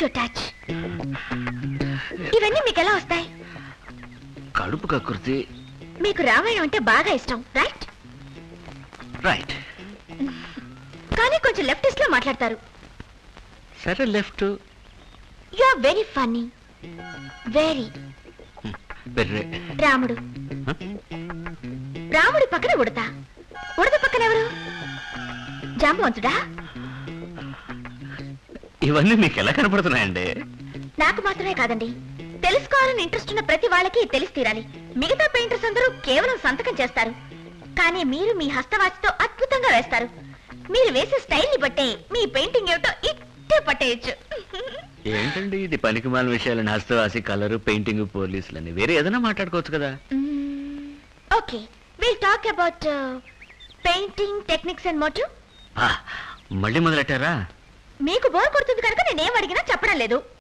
Like your touch. ఇవన్నీ మీకు ఎలా వస్తాయి? కడుపు కక్కుర్తి. మీకు రామాయణం అంటే బాగా ఇష్టం, రైట్? రైట్. కానీ కొంచెం లెఫ్టిస్ట్ లో మాట్లాడతారు. సరే left. You are very funny. Very. Ramudu. రాముడి పక్కన ఉడత. ఉడత పక్కన ఎవరు? జాంబవంతుడా? ఇవన్నీ మీకు ఎలా కనపడుతున్నాయండి? నాకు మాత్రమే కాదండి, తెలుసుకోవాలని ఇంట్రెస్ట్ ఉన్న ప్రతి వాళ్ళకి తెలిసి తీరాలి. మిగతా పెయింటర్స్ అందరూ కేవలం సంతకం చేస్తారు, కానీ మీరు మీ హస్తవాచితో అద్భుతంగా వేస్తారు. మీరు వేసే స్టైల్ ని బట్టే మీ పెయింటింగ్ ఏమిటో ఇట్టే పట్టేయచ్చు. ఏంటండి ఇది పనికిమాల విషయాలని? హస్తవాసి, కలరు, పెయింటింగ్, పోలీసులని వేరే ఏదైనా మాట్లాడుకోవచ్చు కదా. Okay, will talk about painting techniques and motive. మళ్ళీ మొదలెట్టారా? మీకు బోర్ కొడుతుంది కనుక నేనేం అడిగినా చెప్పడం లేదు.